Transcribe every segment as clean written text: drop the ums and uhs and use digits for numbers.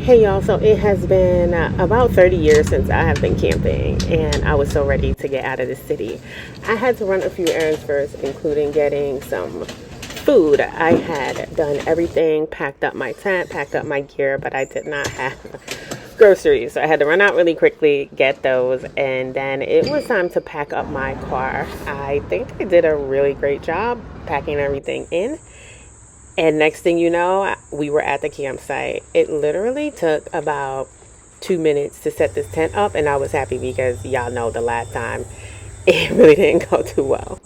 Hey y'all, so it has been about 30 years since I have been camping, and I was so ready to get out of the city. I had to run a few errands first, including getting some food. I had done everything, packed up my tent, packed up my gear, but I did not have groceries. So I had to run out really quickly, get those, and then it was time to pack up my car. I think I did a really great job packing everything in. And next thing you know, we were at the campsite. It literally took about 2 minutes to set this tent up, and I was happy because y'all know the last time it really didn't go too well.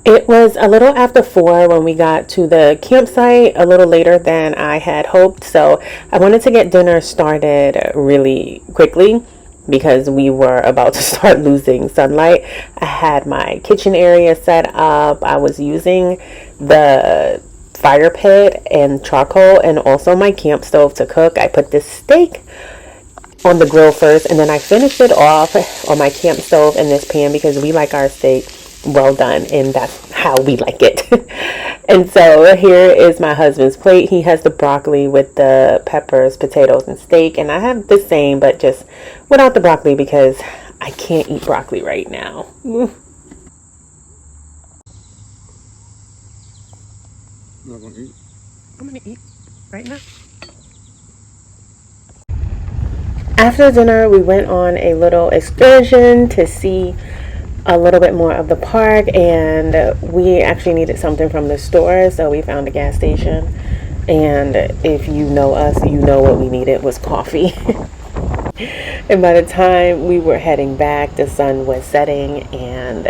It was a little after 4 when we got to the campsite, a little later than I had hoped. So I wanted to get dinner started really quickly because we were about to start losing sunlight. I had my kitchen area set up. I was using the fire pit and charcoal and also my camp stove to cook. I put this steak on the grill first, and then I finished it off on my camp stove in this pan because we like our steak well done, and that's how we like it. And so here is my husband's plate. He has the broccoli with the peppers, potatoes, and steak, and I have the same but just without the broccoli because I can't eat broccoli right now. Not gonna eat. I'm gonna eat right now. After dinner, we went on a little excursion to see a little bit more of the park, and we actually needed something from the store, so we found a gas station. And if you know us, you know what we needed was coffee. And by the time we were heading back, the sun was setting, and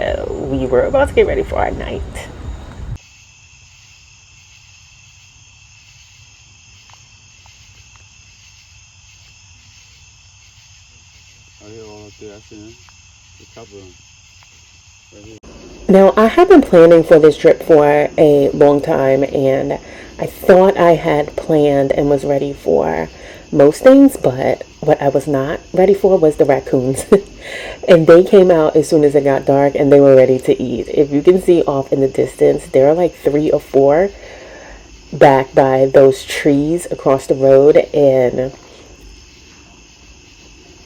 we were about to get ready for our night. I hear all up there. I see them. A couple of them. Right here. Now, I have been planning for this trip for a long time, and I thought I had planned and was ready for most things, but what I was not ready for was the raccoons. And they came out as soon as it got dark, and they were ready to eat. If you can see off in the distance, there are like 3 or 4 back by those trees across the road, and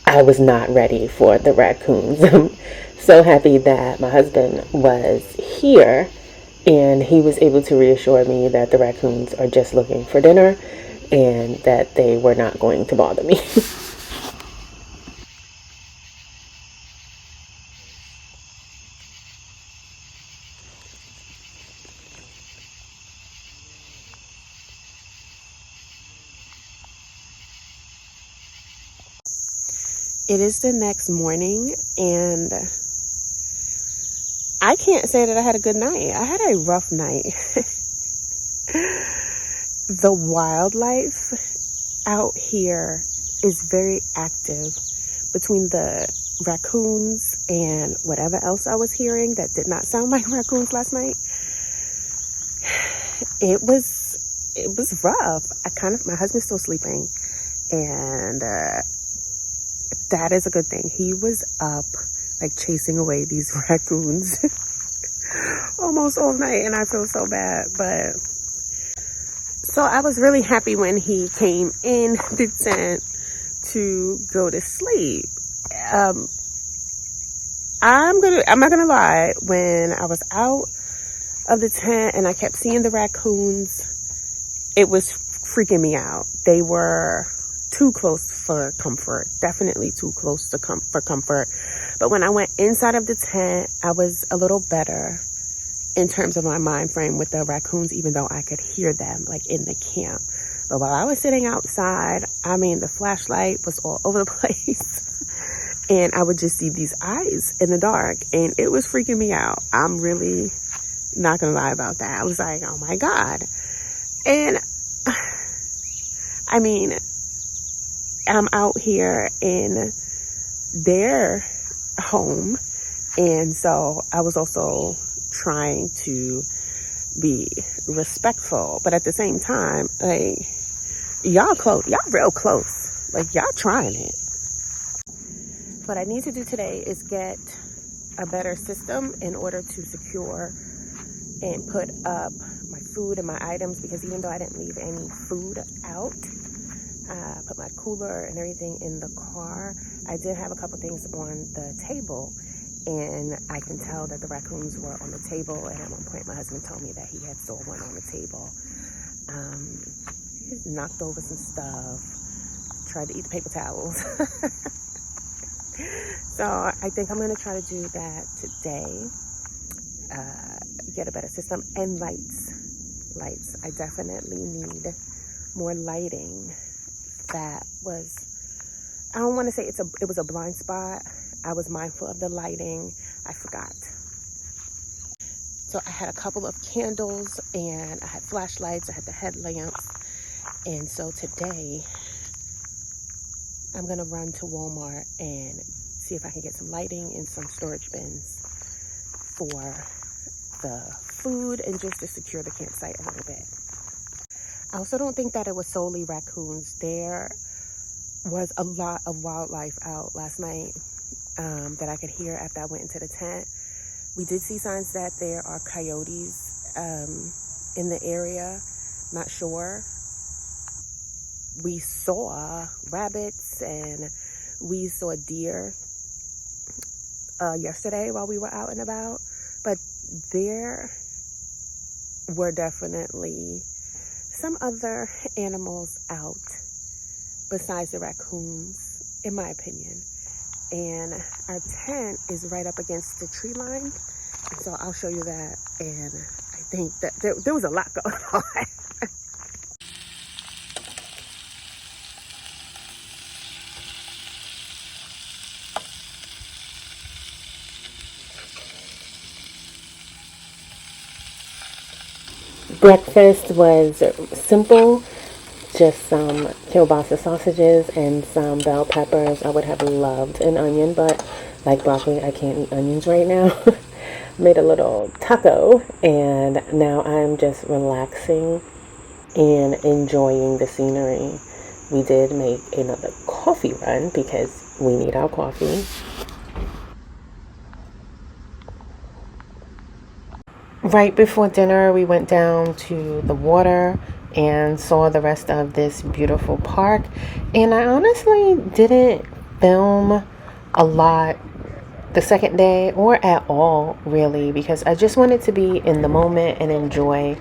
I was not ready for the raccoons. I'm so happy that my husband was here and he was able to reassure me that the raccoons are just looking for dinner and that they were not going to bother me. It is the next morning, and I can't say that I had a good night. I had a rough night. The wildlife out here is very active. Between the raccoons and whatever else I was hearing that did not sound like raccoons last night, it was rough. My husband's still sleeping, and that is a good thing. He was up like chasing away these raccoons almost all night, and I feel so bad. But so I was really happy when he came in the tent to go to sleep. I'm not gonna lie, when I was out of the tent and I kept seeing the raccoons, it was freaking me out. They were too close for comfort, definitely too close to for comfort. But when I went inside of the tent, I was a little better in terms of my mind frame with the raccoons, even though I could hear them like in the camp. But while I was sitting outside, I mean, the flashlight was all over the place. And I would just see these eyes in the dark, and it was freaking me out. I'm really not gonna lie about that. I was like, oh my God. And I mean, I'm out here in their home, and so I was also trying to be respectful, but at the same time, like, y'all real close, like y'all trying it. What I need to do today is get a better system in order to secure and put up my food and my items, because even though I didn't leave any food out, I put my cooler and everything in the car, I did have a couple things on the table, and I can tell that the raccoons were on the table. And at one point my husband told me that he had saw one on the table. He knocked over some stuff, tried to eat the paper towels. So I think I'm going to try to do that today. Get a better system. And lights. I definitely need more lighting. That was, I don't want to say it was a blind spot. I was mindful of the lighting. I forgot. So I had a couple of candles, and I had flashlights. I had the headlamps. And so today I'm going to run to Walmart and see if I can get some lighting and some storage bins for the food and just to secure the campsite a little bit. I also don't think that it was solely raccoons. There was a lot of wildlife out last night that I could hear after I went into the tent. We did see signs that there are coyotes in the area. Not sure. We saw rabbits and we saw deer yesterday while we were out and about. But there were definitely some other animals out besides the raccoons, in my opinion. And our tent is right up against the tree line. And so I'll show you that. And I think that there was a lot going on. Breakfast was simple, just some kielbasa sausages and some bell peppers. I would have loved an onion, but like broccoli, I can't eat onions right now. Made a little taco, and now I'm just relaxing and enjoying the scenery. We did make another coffee run because we need our coffee. Right before dinner, we went down to the water and saw the rest of this beautiful park. And I honestly didn't film a lot the second day, or at all, really, because I just wanted to be in the moment and enjoy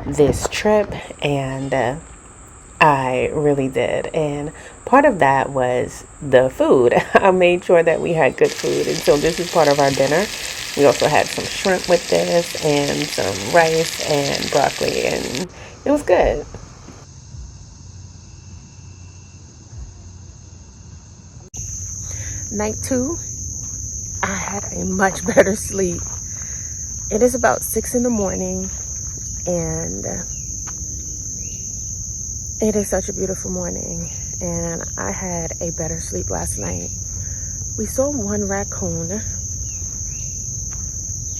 this trip. And I really did. And part of that was the food. I made sure that we had good food. And so this is part of our dinner. We also had some shrimp with this and some rice and broccoli, and it was good. Night 2, I had a much better sleep. It is about 6 in the morning, and it is such a beautiful morning, and I had a better sleep last night. We saw one raccoon,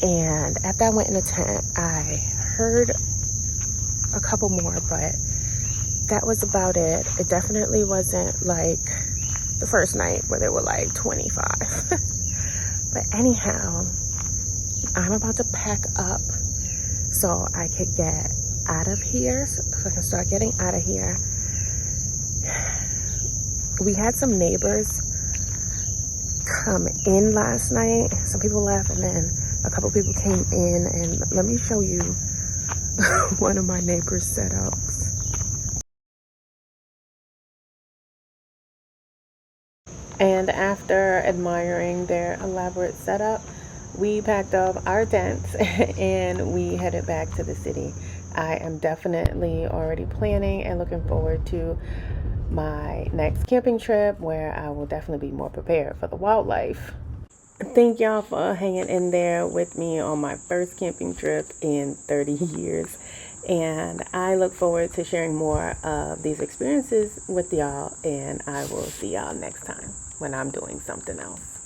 and after I went in the tent, I heard a couple more, but that was about it. It definitely wasn't like the first night where there were like 25. But anyhow, I'm about to pack up so I could get out of here, so I can start getting out of here. We had some neighbors come in last night. Some people left, and then a couple people came in, and let me show you one of my neighbors' setups. And after admiring their elaborate setup, we packed up our tents and we headed back to the city. I am definitely already planning and looking forward to my next camping trip, where I will definitely be more prepared for the wildlife. Thank y'all for hanging in there with me on my first camping trip in 30 years. And I look forward to sharing more of these experiences with y'all. And I will see y'all next time when I'm doing something else.